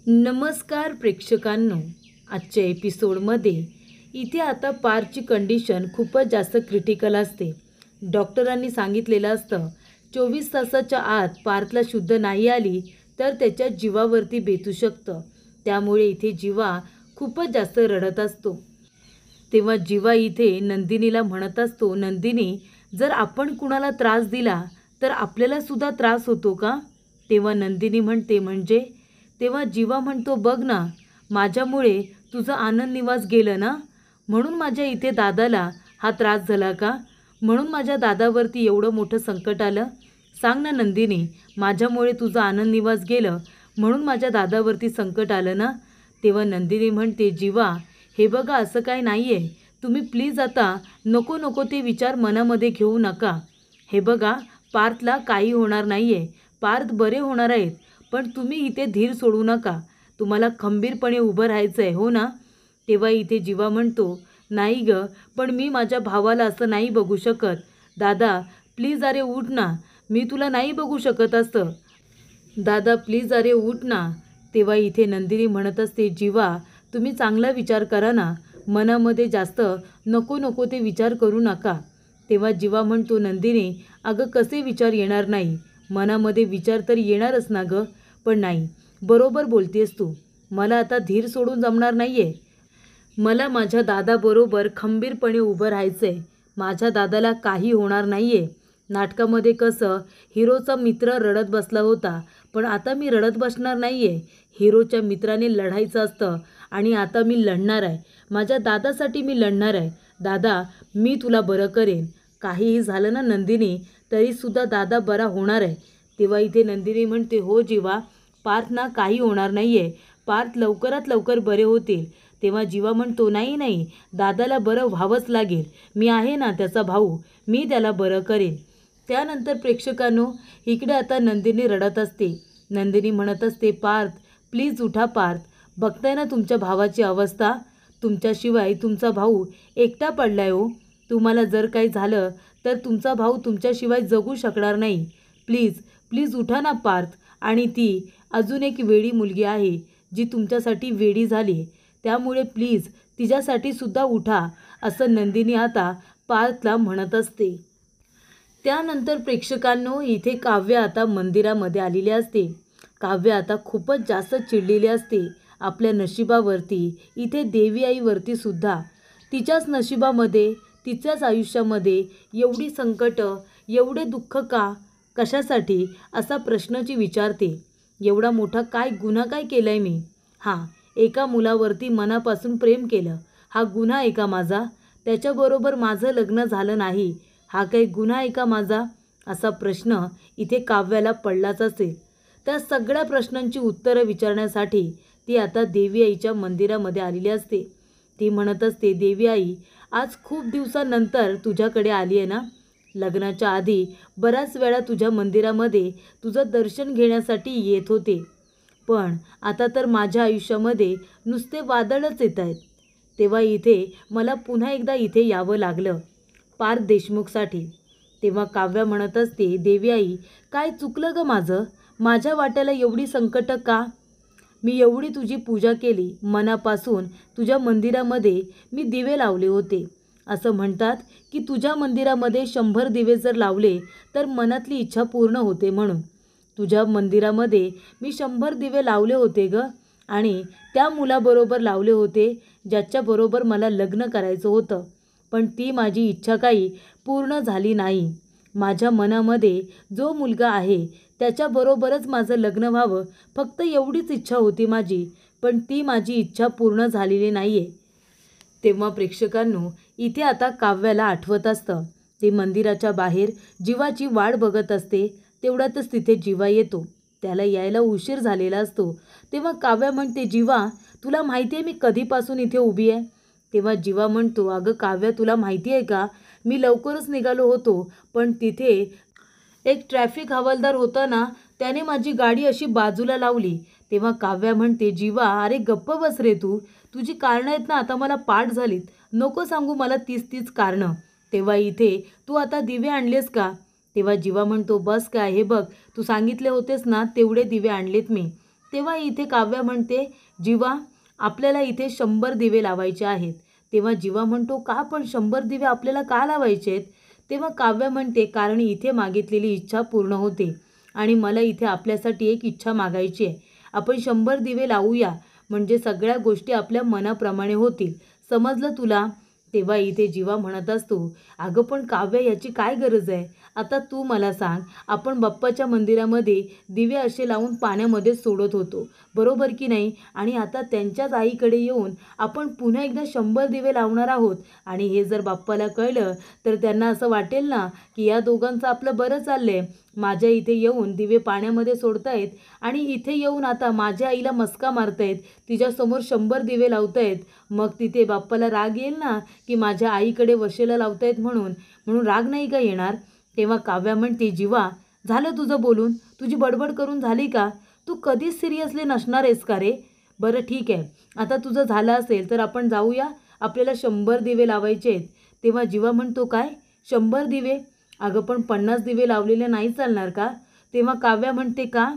नमस्कार प्रेक्षकांनो, आजच्या एपिसोडमध्ये इथे आता पारची कंडिशन खूपच जास्त क्रिटिकल असते. डॉक्टरांनी सांगितलेलं असतं 24 तासाच्या आत पार्थला शुद्ध नाही आली तर त्याच्या जीवावरती बेतू शकतं. त्यामुळे इथे जीवा खूपच जास्त रडत असतो. तेव्हा जीवा इथे नंदिनीला म्हणत असतो, नंदिनी, जर आपण कुणाला त्रास दिला तर आपल्याला सुद्धा त्रास होतो का? तेव्हा नंदिनी म्हणते, म्हणजे? तेव्हा जीवा म्हणतो, बघ ना, माझ्यामुळे तुझं आनंद निवास गेलं ना, म्हणून माझ्या इथे दादाला हा त्रास झाला का? म्हणून माझ्या दादावरती एवढं मोठं संकट आलं? सांग ना नंदिनी, माझ्यामुळे तुझं आनंद निवास गेलं म्हणून माझ्या दादावरती संकट आलं ना? तेव्हा नंदिनी म्हणते, जीवा, हे बघा, असं काय नाही आहे. तुम्ही प्लीज आता नको नको ते विचार मनामध्ये घेऊ नका. हे बघा, पार्थला काही होणार नाही आहे, पार्थ बरे होणार आहेत. पण तुम्ही इथे धीर सोडू नका, तुम्हाला खंबीरपणे उभं राहायचं आहे, हो ना? तेव्हा इथे जीवा म्हणतो, नाही ग, पण मी माझ्या भावाला असं नाही बघू शकत. दादा प्लीज, अरे उठ ना, मी तुला नाही बघू शकत असं. दादा प्लीज, अरे उठ ना. तेव्हा इथे नंदिनी म्हणत असते, जीवा, तुम्ही चांगला विचार करा ना, मनामध्ये जास्त नको नको ते विचार करू नका. तेव्हा जीवा म्हणतो, नंदिनी, अगं कसे विचार येणार नाही, मनामध्ये विचार तर येणारच ना गं. पण नाही, बरोबर बोलतेस तू, मला आता धीर सोडून जमणार नाही आहे. मला माझ्या दादाबरोबर खंबीरपणे उभं राहायचं आहे. माझ्या दादाला काही होणार नाही आहे. नाटकामध्ये कसं हिरोचा मित्र रडत बसला होता, पण आता मी रडत बसणार नाही आहे. हिरोच्या मित्राने लढायचं असतं आणि आता मी लढणार आहे. माझ्या दादासाठी मी लढणार आहे. दादा, मी तुला बरं करेन. काहीही झालं ना नंदिनी, तरीसुद्धा दादा बरा होणार आहे. तेव्हा इथे नंदिनी म्हणते, हो जीवा, पार्थना काही होणार नाही आहे. पार्थ लवकरात लवकर बरे होतील. तेव्हा जीवा म्हणतो, नाही नाही, दादाला बरं व्हावंच लागेल. मी आहे ना त्याचा भाऊ, मी त्याला बरं करेन. त्यानंतर प्रेक्षकांनो, इकडे आता नंदिनी रडत असते. नंदिनी म्हणत असते, पार्थ प्लीज उठा. पार्थ, बघताय ना तुमच्या भावाची अवस्था, तुमच्याशिवाय तुमचा भाऊ एकटा पडलाय हो. तुम्हाला जर काही झालं तर तुमचा भाऊ तुमच्याशिवाय जगू शकणार नाही. प्लीज प्लीज उठा ना पार्थ. आणि ती अजून एक वेडी मुलगी आहे जी तुमच्यासाठी वेडी झाली, त्यामुळे प्लीज तिच्यासाठी सुद्धा उठा, असं नंदिनी आता पार्थला म्हणत असते. त्यानंतर प्रेक्षकांनो, इथे काव्य आता मंदिरामध्ये आलेली असते. काव्य आता खूपच जास्त चिडलेली असते आपल्या नशिबावरती, इथे देवी आईवरती सुद्धा. तिच्याच नशिबामध्ये, तिच्याच आयुष्यामध्ये एवढी संकट, एवढे दुःख का, कशासाठी, असा प्रश्नची विचारते. एवढा मोठा काय गुन्हा काय केलाय मी? हां, एका मुलावरती मनापासून प्रेम केलं, हा गुन्हा आहे का माझा? त्याच्याबरोबर माझं लग्न झालं नाही, हा काही गुन्हा आहे का माझा? असा प्रश्न इथे काव्याला पडलाच असेल. त्या सगळ्या प्रश्नांची उत्तरं विचारण्यासाठी ती आता देवी आईच्या मंदिरामध्ये आलेली असते. ती म्हणत असते, देवी आई, आज खूप दिवसानंतर तुझ्याकडे आली आहे ना. लग्नाच्या आधी बऱ्याच वेळा तुझ्या मंदिरामध्ये तुझं दर्शन घेण्यासाठी येत होते, पण आता तर माझ्या आयुष्यामध्ये नुसते वादळच येत आहेत. तेव्हा इथे मला पुन्हा एकदा इथे यावं लागलं, पार्थ देशमुखसाठी. तेव्हा काव्या म्हणत असते, देवी आई, काय चुकलं ग माझं? माझ्या वाट्याला एवढी संकट का? मी एवढी तुझी पूजा केली, मनापासून तुझ्या मंदिरामध्ये मी दिवे लावले होते. असं म्हणतात की तुझ्या मंदिरामध्ये 100 दिवे जर लावले तर मनातली इच्छा पूर्ण होते. म्हणून तुझ्या मंदिरामध्ये मी 100 दिवे लावले होते ग, आणि त्या मुलाबरोबर लावले होते ज्याच्याबरोबर मला लग्न करायचं होतं. पण ती माझी इच्छा काही पूर्ण झाली नाही. माझ्या मनामध्ये जो मुलगा आहे त्याच्याबरोबरच माझं लग्न व्हावं, फक्त एवढीच इच्छा होती माझी, पण ती माझी इच्छा पूर्ण झालेली नाही आहे. तेव्हा प्रेक्षकांनो, इथे आता काव्याला आठवत असतं, ती मंदिराच्या बाहेर जीवाची वाट बघत असते. तेवढ्यातच तिथे जीवा येतो. त्याला यायला उशीर झालेला असतो. तेव्हा काव्या म्हणते, जीवा, तुला माहिती आहे मी कधीपासून इथे उभी आहे? तेव्हा जीवा म्हणतो, अगं काव्या, तुला माहिती आहे का, मी लवकरच निघालो होतो, पण तिथे एक ट्रॅफिक हवालदार होता ना, त्याने माझी गाडी अशी बाजूला लावली. तेव्हा काव्या म्हणते, जीवा, अरे गप्प बस रे तू, तुझी कारणं आहेत ना आता मला पाठ झालीत, नको सांगू मला तीच तीच कारणं. तेव्हा इथे तू आता दिवे आणलेस का? तेव्हा जीवा म्हणतो, बस काय, हे बघ, तू सांगितले होतेस ना तेवढे दिवे आणलेत मी. तेव्हा इथे काव्या म्हणते, जीवा आपल्याला इथे 100 दिवे लावायचे आहेत. तेव्हा जीवा म्हणतो, का पण 100 दिवे आपल्याला का लावायचे आहेत? तेव्हा काव्या म्हणते, कारण इथे मागितलेली इच्छा पूर्ण होते आणि मला इथे आपल्यासाठी एक इच्छा मागायची आहे. आपण 100 दिवे लावूया, म्हणजे सगळ्या गोष्टी आपल्या मनाप्रमाणे होतील. समजलं तुला? तेव्हा इथे जीवा म्हणत असतो, अगं पण काव्य याची काय गरज आहे? आता तू मला सांग, आपण बाप्पाच्या मंदिरामध्ये दिवे असे लावून पाण्यामध्ये सोडत होतो, बरोबर की नाही? आणि आता त्यांच्याच आईकडे येऊन आपण पुन्हा एकदा 100 दिवे लावणार आहोत. आणि हे जर बाप्पाला कळलं तर त्यांना असं वाटेल ना की या दोघांचं आपलं बरं चाललंय. माझ्या इथे येऊन दिवे पाण्यामध्ये सोडतायत आणि इथे येऊन आता माझ्या आईला मस्का मारतायत, तिच्यासमोर 100 दिवे लावतायत. मग तिथे बाप्पाला राग येईल ना की माझ्या आईकडे वशेला लावतायत म्हणून म्हणून राग नाही का येणार? तेव्हा काव्या म्हणते, जीवा झालं तुझं बोलून, तुझी बडबड करून झाली का? तू कधीच सिरियसली नसणार आहेस का रे? बरं ठीक आहे, आता तुझं झालं असेल तर आपण जाऊया, आपल्याला 100 दिवे लावायचे आहेत. तेव्हा जीवा म्हणतो, काय 100 दिवे? अगं पण 50 दिवे लावलेले नाही चालणार का? तेव्हा काव्या म्हणते, का?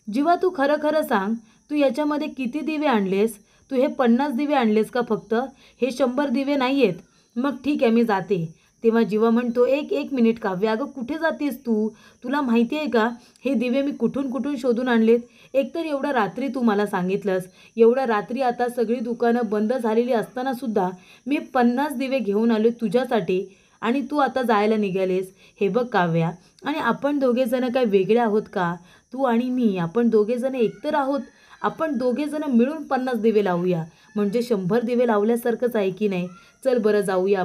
जीवा तू खरं खरं सांग, तू याच्यामध्ये किती दिवे आणलेस? तू हे 50 दिवे आणलेस का फक्त? हे 100 दिवे नाही आहेत. मग ठीक आहे, मी जाते. तेव्हा जीवा म्हणतो, एक मिनिट काव्या, अगं कुठे जातेस तू? तुला माहिती आहे का हे दिवे मी कुठून कुठून शोधून आणलेत? एकतर एवढ्या रात्री तू मला सांगितलंस, एवढ्या रात्री आता सगळी दुकानं बंद झालेली असतानासुद्धा मी 50 दिवे घेऊन आलो तुझ्यासाठी आणि तू आता जायला निघालेस. हे बघ काव्या, आणि आपण दोघेजणं काय वेगळे आहोत का? तू आणि मी, आपण दोघेजण एकतर आहोत. आपण दोघेजणं मिळून 50 दिवे लावूया, म्हणजे 100 दिवे लावल्यासारखंच आहे की नाही? चल बरं जाऊया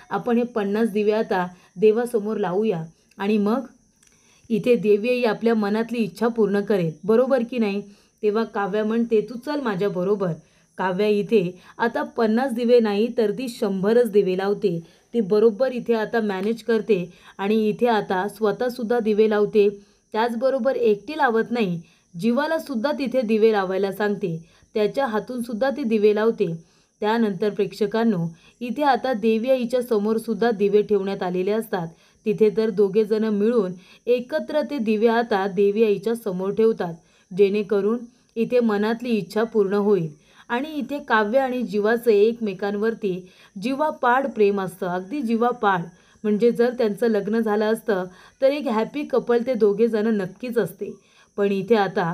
आपण हे 50 दिवे आता देवासमोर लावूया आणि मग इथे देवी आपल्या मनातली इच्छा पूर्ण करेल, बरोबर की नाही? तेव्हा काव्या म्हणते, तू चल माझ्याबरोबर. काव्या इथे आता 50 दिवे नाही तर ती 100च दिवे लावते. ती बरोबर इथे आता मॅनेज करते आणि इथे आता स्वतःसुद्धा दिवे लावते. त्याचबरोबर एकटी लावत नाही, जीवाला सुद्धा तिथे दिवे लावायला सांगते. त्याच्या हातून सुद्धा ती दिवे लावते. त्यानंतर प्रेक्षकांनो, इथे आता देवी आईच्या समोर सुद्धा दिवे ठेवण्यात आलेले असतात. तिथे तर दोघेजण मिळून एकत्र ते दिवे आता देवी आईच्या समोर ठेवतात, जेणेकरून इथे मनातली इच्छा पूर्ण होईल. आणि इथे काव्य आणि जीवाचं एकमेकांवरती जीवापाड प्रेम असतं, अगदी जीवापाड. म्हणजे जर त्यांचं लग्न झालं असतं तर एक हॅपी कपल ते दोघेजण नक्कीच असते. पण इथे आता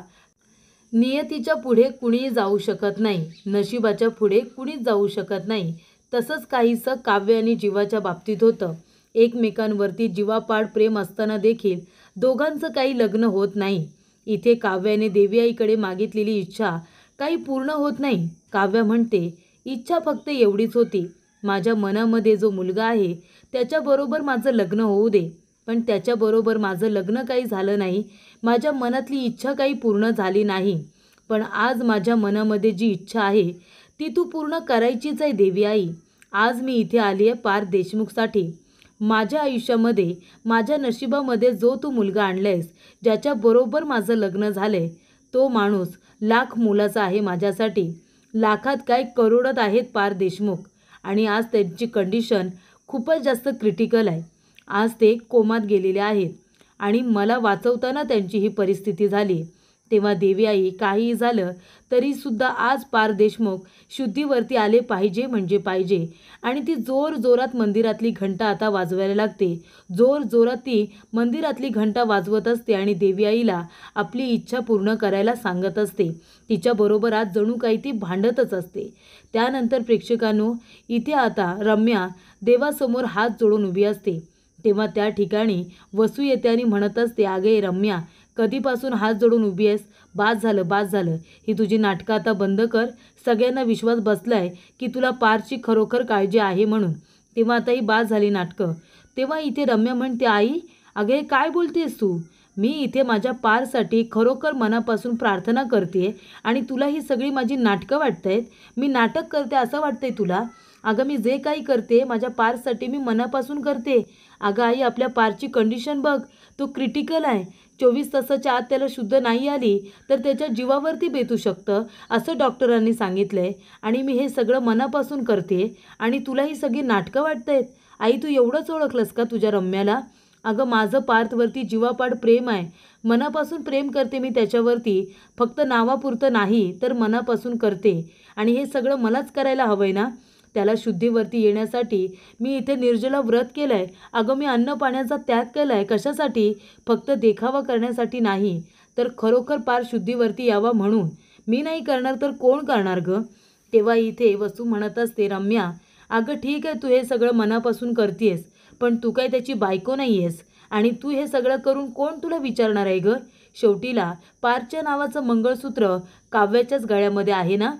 नियतीच्या पुढे कुणीही जाऊ शकत नाही, नशिबाच्या पुढे कुणीच जाऊ शकत नाही. तसंच काहीसं काव्य आणि जीवाच्या बाबतीत होतं. एकमेकांवरती जीवापाड प्रेम असताना देखील दोघांचं काही लग्न होत नाही. इथे काव्याने देवी आईकडे मागितलेली इच्छा काही पूर्ण होत नाही. काव्या म्हणते, इच्छा फक्त एवढीच होती, माझ्या मनामध्ये जो मुलगा आहे त्याच्याबरोबर माझं लग्न होऊ दे. पण त्याच्याबरोबर माझं लग्न काही झालं नाही, माझ्या मनातली इच्छा काही पूर्ण झाली नाही. पण आज माझ्या मनामध्ये जी इच्छा आहे ती तू पूर्ण करायचीच आहे देवी आई. आज मी इथे आली आहे पार देशमुखसाठी. माझ्या आयुष्यामध्ये, माझ्या नशिबामध्ये जो तू मुलगा आणलायस, ज्याच्याबरोबर माझं लग्न झालं आहे, तो माणूस लाख मोलाचा आहे माझ्यासाठी. लाखात काय करोडात आहेत पार देशमुख. आणि आज त्यांची कंडिशन खूपच जास्त क्रिटिकल आहे. आज ते कोमात गेलेले आहेत आणि मला वाचवताना त्यांची ही परिस्थिती झाली. तेव्हा देवी आई, काहीही झालं तरीसुद्धा आज पार देशमुख शुद्धीवरती आले पाहिजे म्हणजे पाहिजे. आणि ती जोरात मंदिरातली घंटा आता वाजवायला लागते. जोरात ती मंदिरातली घंटा वाजवत असते आणि देवी आईला आपली इच्छा पूर्ण करायला सांगत असते. तिच्याबरोबर आज जणू काही ती भांडतच असते. त्यानंतर प्रेक्षकांनो, इथे आता रम्या देवासमोर हात जोडून उभी असते. तेव्हा त्या ठिकाणी वसू येते आणि म्हणत असते, अगे रम्या, कधीपासून हात जोडून उभी आहेस? बास झालं, ही तुझी नाटकं आता बंद कर. सगळ्यांना विश्वास बसलाय की तुला पारची खरोखर काळजी आहे म्हणून. तेव्हा आता ही बास झाली नाटकं. तेव्हा इथे रम्या म्हणते, आई अगे काय बोलतेस तू? मी इथे माझ्या पारसाठी खरोखर मनापासून प्रार्थना करते आणि तुला ही सगळी माझी नाटकं वाटतायत? मी नाटक करते असं वाटतंय तुला? अगं मी जे काही करते माझ्या पारसाठी मी मनापासून करते. अगं आई, आपल्या पारची कंडिशन बघ, तो क्रिटिकल आहे. 24 तासाच्या आत त्याला शुद्ध नाही आली तर त्याच्या जीवावरती बेतू शकतं असं डॉक्टरांनी सांगितलं आहे. आणि मी हे सगळं मनापासून करते आणि तुला ही सगळी नाटकं वाटत आहेत. आई, तू एवढंच ओळखलंस का तुझ्या रम्याला? अगं माझं पार्थवरती जीवापाड प्रेम आहे, मनापासून प्रेम करते मी त्याच्यावरती, फक्त नावापुरतं नाही तर मनापासून करते. आणि हे सगळं मलाच करायला हवं आहे ना. त्याला शुद्धीवरती येण्यासाठी मी इथे निर्जला व्रत केलं आहे. अगं मी अन्न पाण्याचा त्याग केला आहे. कशासाठी? फक्त देखावा करण्यासाठी नाही, तर खरोखर पार शुद्धीवरती यावा म्हणून. मी नाही करणार तर कोण करणार गं? तेव्हा इथे वसू म्हणत असते, रम्या अगं ठीक आहे, तू हे सगळं मनापासून करतेस, पण तू काय त्याची बायको नाही आहेस. आणि तू हे सगळं करून कोण तुला विचारणार आहे गं? शेवटीला पारच्या नावाचं मंगळसूत्र काव्याच्याच गळ्यामध्ये आहे ना.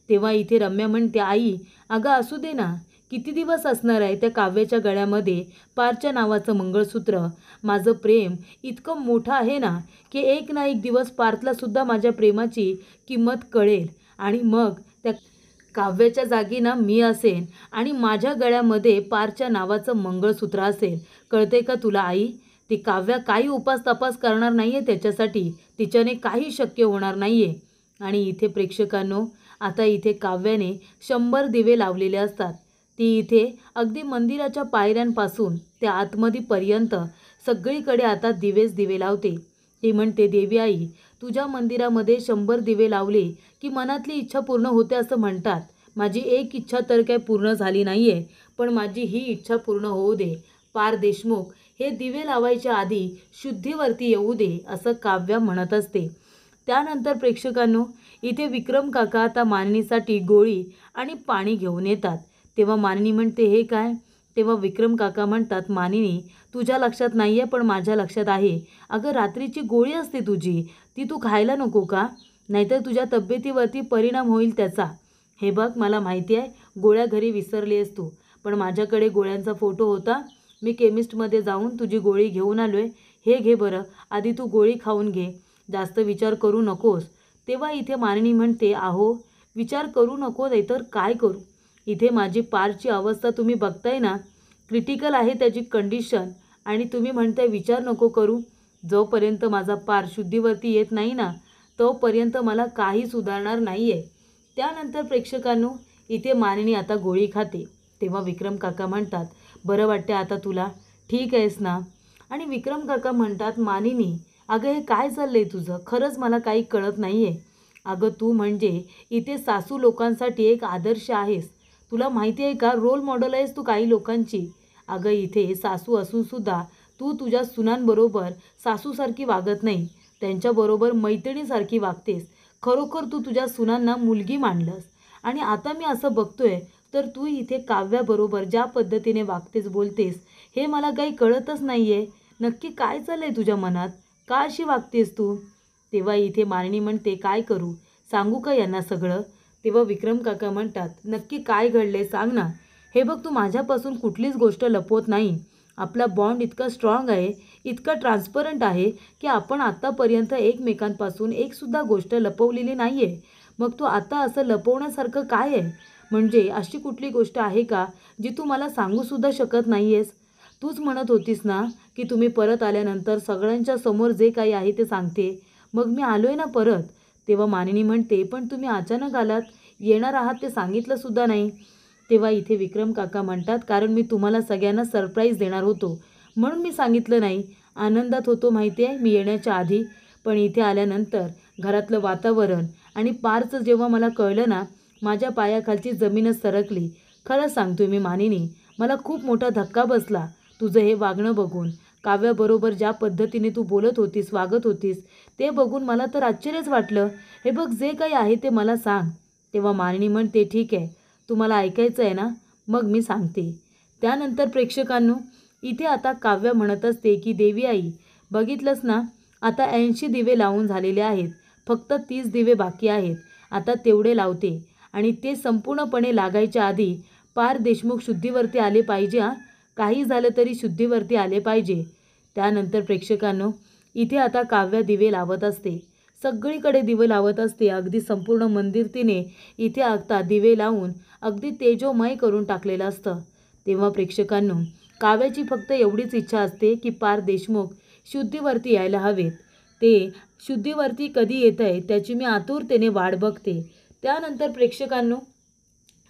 तेव्हा इथे रम्या म्हणते, आई अगं असू दे ना, किती दिवस असणार आहे त्या काव्याच्या गळ्यामध्ये पारच्या नावाचं मंगळसूत्र. माझं प्रेम इतकं मोठं आहे ना, की एक ना एक दिवस पार्थलासुद्धा माझ्या प्रेमाची किंमत कळेल. आणि मग त्या काव्याच्या जागी ना मी असेन आणि माझ्या गळ्यामध्ये पारच्या नावाचं मंगळसूत्र असेल. कळते का तुला आई? ती काव्या काही उपास तपास करणार नाही आहे त्याच्यासाठी, तिच्याने काही शक्य होणार नाही आहे. आणि इथे प्रेक्षकांनो, आता इथे काव्याने 100 दिवे लावलेले असतात. ती इथे अगदी मंदिराच्या पायऱ्यांपासून ते आतमध्येपर्यंत सगळीकडे आता दिवेच दिवे लावते. ती म्हणते, देवी आई तुझ्या मंदिरामध्ये 100 दिवे लावले की मनातली इच्छा पूर्ण होते असं म्हणतात. माझी एक इच्छा तर काय पूर्ण झाली नाही आहे, पण माझी ही इच्छा पूर्ण होऊ दे. पार देशमुख हे दिवे लावायच्या आधी शुद्धीवरती येऊ दे, असं काव्या म्हणत असते. त्यानंतर प्रेक्षकांनो, इथे विक्रम काका आता मानिनीसाठी गोळी आणि पाणी घेऊन येतात. तेव्हा मानिनी म्हणते, हे काय? तेव्हा विक्रम काका म्हणतात, मानिनी तुझ्या लक्षात नाही आहे पण माझ्या लक्षात आहे. अगं रात्रीची गोळी असते तुझी, ती तू खायला नको का? नाहीतर तुझ्या तब्येतीवरती परिणाम होईल त्याचा. हे बघ मला माहिती आहे गोळ्या घरी विसरलीस तू, पण माझ्याकडे गोळ्यांचा फोटो होता. मी केमिस्टमध्ये जाऊन तुझी गोळी घेऊन आलो आहे. हे घे बरं, आधी तू गोळी खाऊन घे, जास्त विचार करू नकोस. तेव्हा इथे मानिनी म्हणते, आहो विचार करू नको नाही तर काय करू? इथे माझी पारची अवस्था तुम्ही बघताय ना, क्रिटिकल आहे त्याची कंडिशन, आणि तुम्ही म्हणताय विचार नको करू. जोपर्यंत माझा पार शुद्धीवरती येत नाही ना, तोपर्यंत मला काही सुधारणार नाही आहे. त्यानंतर प्रेक्षकांनो, इथे मानिनी आता गोळी खाते. तेव्हा विक्रम काका म्हणतात, बरं वाटते आता तुला? ठीक आहेस ना? आणि विक्रम काका म्हणतात, मानिनी अगं हे काय चाललंय तुझं? खरंच मला काही कळत नाही आहे. अगं तू म्हणजे इथे सासू लोकांसाठी एक आदर्श आहेस. तुला माहिती आहे का, रोल मॉडेल आहेस तू काही लोकांची. अगं इथे सासू असूनसुद्धा तू तुझ्या सुनांबरोबर सासूसारखी वागत नाही, त्यांच्याबरोबर मैत्रिणीसारखी वागतेस. खरोखर तू तुझ्या सुनांना मुलगी मानलंस. आणि आता मी असं बघतोय तर तू इथे काव्याबरोबर ज्या पद्धतीने वागतेस बोलतेस, हे मला काही कळतच नाही आहे. नक्की काय चाललं आहे तुझ्या मनात? का अशी वागतेस तू? तेव्हा इथे मानिनी म्हणते, काय करू? सांगू का यांना सगळं? तेव्हा विक्रम काका म्हणतात, नक्की काय घडले सांग ना. हे बघ तू माझ्यापासून कुठलीच गोष्ट लपवत नाही. आपला बॉन्ड इतका स्ट्रॉंग आहे, इतका ट्रान्सपरंट आहे की आपण आत्तापर्यंत एकमेकांपासून एकसुद्धा गोष्ट लपवलेली नाही आहे. मग तू आता असं लपवण्यासारखं काय आहे? म्हणजे अशी कुठली गोष्ट आहे का जी तू मला सांगूसुद्धा शकत नाही आहेस? तूच म्हणत होतीस ना की तुम्ही परत आल्यानंतर सगळ्यांच्या समोर जे काही आहे ते सांगते. मग मी आलो आहे ना परत. तेव्हा मानिनी म्हणते, पण तुम्ही अचानक आलात, येणार आहात ते सांगितलंसुद्धा नाही. तेव्हा इथे विक्रम काका म्हणतात, कारण मी तुम्हाला सगळ्यांना सरप्राईज देणार होतो म्हणून मी सांगितलं नाही. आनंदात होतो माहिती आहे मी येण्याच्या आधी, पण इथे आल्यानंतर घरातलं वातावरण आणि पारचं जेव्हा मला कळलं ना, माझ्या पायाखालची जमीनच सरकली. खरं सांगतोय मी मानिनी, मला खूप मोठा धक्का बसला तुझं हे वागणं बघून. काव्याबरोबर ज्या पद्धतीने तू बोलत होतीस, वागत होतीस, ते बघून मला तर आश्चर्यच वाटलं. हे बघ जे काही आहे ते मला सांग. तेव्हा मानिनी म्हणते, ठीक आहे, तुम्हाला ऐकायचं आहे ना, मग मी सांगते. त्यानंतर प्रेक्षकांनो, इथे आता काव्य म्हणत असते की देवी आई बघितलंस ना, आता 80 दिवे लावून झालेले आहेत, फक्त 30 दिवे बाकी आहेत. आता तेवढे लावते आणि ते संपूर्णपणे लागायच्या आधी पार देशमुख शुद्धीवरती आले पाहिजे. काही झालं तरी शुद्धीवरती आले पाहिजे. त्यानंतर प्रेक्षकांनो, इथे आता काव्य दिवे लावत असते, सगळीकडे दिवे लावत असते. अगदी संपूर्ण मंदिर तिने इथे आता दिवे लावून अगदी तेजोमय करून टाकलेलं असतं. तेव्हा प्रेक्षकांनो, काव्याची फक्त एवढीच इच्छा असते की पार देशमुख शुद्धीवरती यायला हवेत. ते शुद्धीवरती कधी येत आहे त्याची मी आतुरतेने वाट बघते. त्यानंतर प्रेक्षकांनो,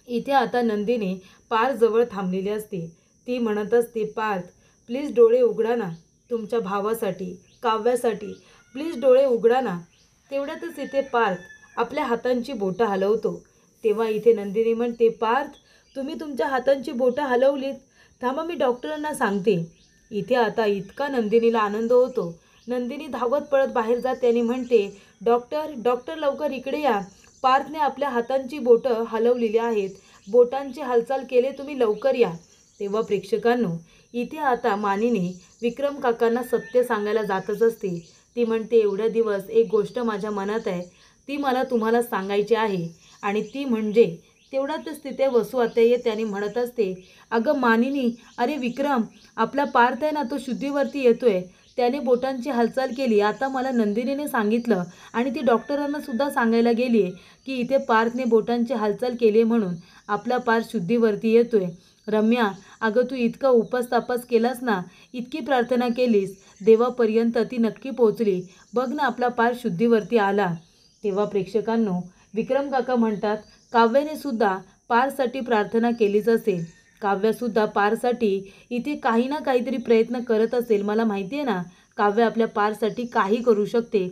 इथे आता नंदिनी पार जवळ थांबलेली असते. ती म्हणत असते, पार्थ प्लीज डोळे उघडा ना, तुमच्या भावासाठी, काव्यासाठी प्लीज डोळे उघडा ना. तेवढ्यातच इथे पार्थ आपल्या हातांची बोटं हलवतो. तेव्हा इथे नंदिनी म्हणते, पार्थ तुम्ही तुमच्या हातांची बोटं हलवलीत, थांबा मी डॉक्टरांना सांगते. इथे आता इतका नंदिनीला आनंद होतो. नंदिनी धावत पळत बाहेर जाते आणि म्हणते, डॉक्टर डॉक्टर लवकर इकडे या. पार्थने आपल्या हातांची बोटं हलवलेली आहेत, बोटांची हालचाल केले, तुम्ही लवकर या. तेव्हा प्रेक्षकांनो, इथे आता मानिनी विक्रम काकांना सत्य सांगायला जातच असते. ती म्हणते, एवढ्या दिवस एक गोष्ट माझ्या मनात आहे, ती मला तुम्हाला सांगायची आहे. आणि ती म्हणजे तेवढ्यातच तिथे वसू आत्या येते आणि म्हणत असते, अगं मानिनी, अरे विक्रम, आपला पार्थ आहे ना, तो शुद्धीवरती येतोय, त्याने बोटांची हालचाल केली. आता मला नंदिनीने सांगितलं आणि ती डॉक्टरांना सुद्धा सांगायला गेली आहे की इथे पार्थने बोटांची हालचाल केली म्हणून आपला पार्थ शुद्धीवरती येतोय. रम्या, अगं तू इतका उपास तापास केलास ना, इतकी प्रार्थना केलीस, देवापर्यंत ती नक्की पोचली. बघ ना, आपला पार्थ शुद्धीवरती आला. तेव्हा प्रेक्षकांनो, विक्रम काका म्हणतात, काव्याने सुद्धा पार्थसाठी प्रार्थना केलीच असेल. काव्यासुद्धा पार्थसाठी इथे काही ना काहीतरी प्रयत्न करत असेल. मला माहिती आहे ना, काव्य आपल्या पार्थसाठी काही करू शकते.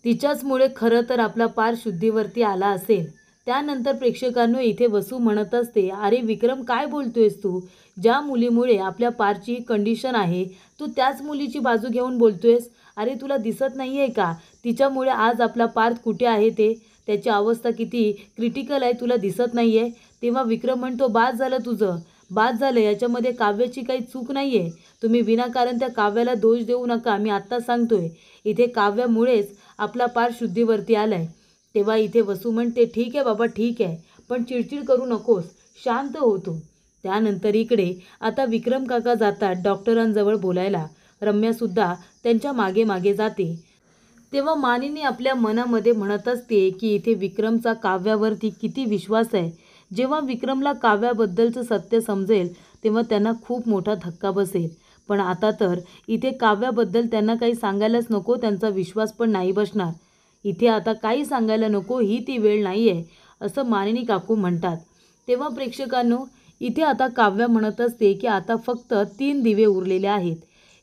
तिच्याचमुळे खरं तर आपला पार्थ शुद्धीवरती आला असेल. त्यानंतर प्रेक्षकांनो, इथे वसू म्हणत असते, अरे विक्रम, काय बोलतोयस तू? ज्या मुलीमुळे आपल्या पार्थची कंडिशन आहे, तू त्याच मुलीची बाजू घेऊन बोलतोयस. अरे तुला दिसत नाही आहे का, तिच्यामुळे आज आपला पार्थ कुठे आहे ते, त्याची अवस्था किती क्रिटिकल आहे, तुला दिसत नाही आहे. तेव्हा विक्रम म्हणतो, बाद झालं तुझं, बाद झालं, याच्यामध्ये काव्याची काही चूक नाही आहे. तुम्ही विनाकारण त्या काव्याला दोष देऊ नका. मी आत्ता सांगतोय, इथे काव्यामुळेच आपला पार्थ शुद्धीवरती आलाय. तेव्हा इथे वसू म्हणते, ठीक आहे बाबा, ठीक आहे, पण चिडचिड करू नकोस, शांत होतो. त्यानंतर इकडे आता विक्रम काका जातात डॉक्टरांजवळ बोलायला. रम्यासुद्धा त्यांच्या मागे मागे जाते. तेव्हा मानिनी आपल्या मनामध्ये म्हणत असते की इथे विक्रमचा काव्यावरती किती विश्वास आहे. जेव्हा विक्रमला काव्याबद्दलचं सत्य समजेल तेव्हा त्यांना खूप मोठा धक्का बसेल. पण आता तर इथे काव्याबद्दल त्यांना काही सांगायलाच नको, त्यांचा विश्वास पण नाही बसणार. इथे आता काही सांगायला नको, ही ती वेळ नाही आहे, असं मानिनी काकू म्हणतात. तेव्हा प्रेक्षकांनो, इथे आता काव्या म्हणत असते की आता फक्त 3 दिवे उरलेले आहेत.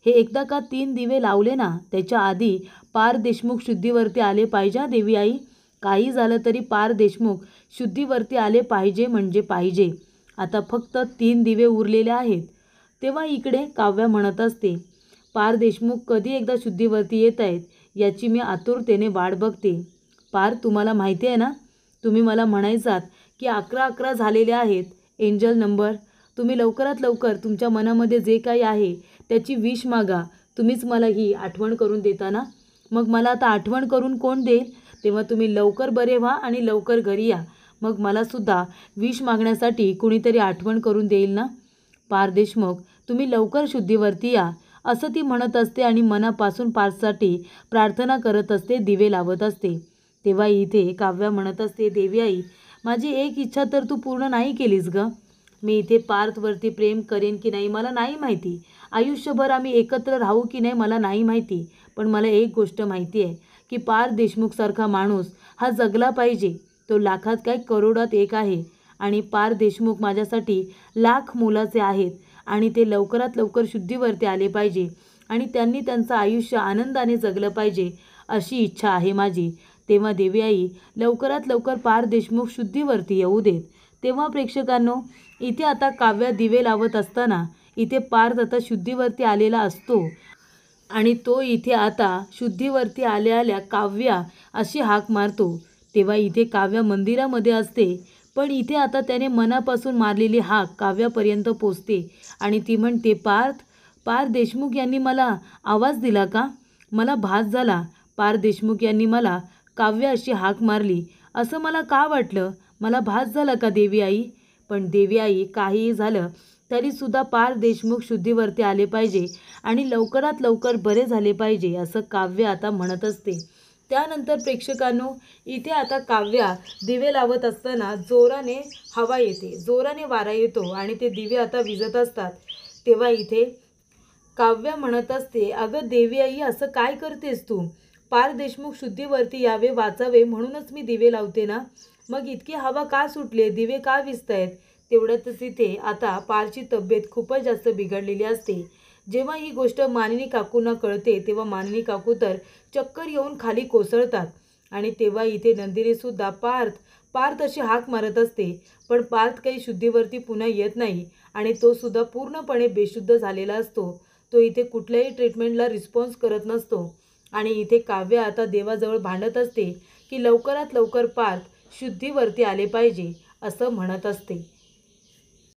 हे एकदा का 3 दिवे लावले ना, त्याच्या आधी पार्थ देशमुख शुद्धीवरती आले पाहिजे. देवी आई, काही झालं तरी पार्थ देशमुख शुद्धीवरती आले पाहिजे म्हणजे पाहिजे. आता फक्त 3 दिवे उरलेले आहेत. तेव्हा इकडे काव्या म्हणत असते, पार्थ देशमुख कधी एकदा शुद्धीवरती येत आहेत याची मी आतुरतेने वाट बघते. पार्थ, तुम्हाला माहिती आहे ना, तुम्ही मला म्हणायचात की 11-11 झालेले आहेत एंजल नंबर. तुम्ही लवकरात लवकर तुमच्या मनामध्ये जे काही आहे त्याची विश मागा. तुम्हीच मला ही आठवण करून देता ना, मग मला आता आठवण करून कोण देईल? तेव्हा तुम्ही लवकर बरे व्हा आणि लवकर घरी या, मग मलासुद्धा विश मागण्यासाठी कुणीतरी आठवण करून देईल ना. पार्थ देशमुख, तुम्ही लवकर शुद्धीवरती या, असं ती म्हणत असते आणि मनापासून पार्थसाठी प्रार्थना करत असते, दिवे लावत असते. तेव्हा इथे काव्या म्हणत असते, देवी आई, माझी एक इच्छा तर तू पूर्ण नाही केलीस गं. मी इथे पार्थवरती प्रेम करेन की नाही मला नाही माहिती, आयुष्यभर आम्ही एकत्र राहू की नाही मला नाही माहिती, पण मला एक गोष्ट माहिती आहे की पार्थ देशमुखसारखा माणूस हा जगला पाहिजे. तो लाखात काय करोडात एक आहे आणि पार्थ देशमुख माझ्यासाठी लाख मोलाचे आहेत आणि ते लवकरात लवकर शुद्धीवरती आले पाहिजे आणि त्यांनी त्यांचं आयुष्य आनंदाने जगलं पाहिजे, अशी इच्छा आहे माझी. तेव्हा देवी आई, लवकरात लवकर पार्थ देशमुख शुद्धीवरती येऊ देत. तेव्हा प्रेक्षकांनो, इथे आता काव्या दिवे लावत असताना इथे पार्थ आता शुद्धीवरती आलेला असतो आणि तो इथे आता शुद्धीवरती आल्या आल्या काव्या अशी हाक मारतो. तेव्हा इथे काव्या मंदिरामध्ये असते, पण इथे आता त्याने मनापासून मारलेली हाक काव्यापर्यंत पोचते आणि ती म्हणते, पार्थ, पार्थ देशमुख यांनी मला आवाज दिला का? मला भास झाला पार्थ देशमुख यांनी मला काव्य अशी हाक मारली, असं मला का वाटलं? मला भास झाला का देवी आई? पण देवी आई, काहीही झालं तरीसुद्धा पार्थ देशमुख शुद्धीवरती आले पाहिजे आणि लवकरात लवकर बरे झाले पाहिजे, असं काव्य आता म्हणत असते. त्यानंतर प्रेक्षकांनो, इथे आता काव्या दिवे लावत असताना जोराने हवा येते, जोराने वारा येतो आणि ते दिवे आता विझत असतात. तेव्हा इथे काव्या म्हणत असते, अगं देवी आई, असं काय करतेस तू? पार्थ देशमुख शुद्धीवरती यावे, वाचावे म्हणूनच मी दिवे लावते ना, मग इतकी हवा का सुटली, दिवे का विझतायत? तेवढ्यातच इथे आता पार्थची तब्येत खूपच जास्त बिघडलेली असते. जेव्हा ही गोष्ट मानिनी काकूंना कळते तेव्हा मानिनी काकू तर चक्कर येऊन खाली कोसळतात. आणि तेव्हा इथे नंदिनीसुद्धा पार्थ अशी हाक मारत असते, पण पार्थ काही शुद्धीवरती पुन्हा येत नाही आणि तो सुद्धा पूर्णपणे बेशुद्ध झालेला असतो. तो इथे कुठल्याही ट्रीटमेंटला रिस्पॉन्स करत नसतो. आणि इथे काव्य आता देवाजवळ भांडत असते की लवकरात लवकर पार्थ शुद्धीवरती आले पाहिजे असं म्हणत असते.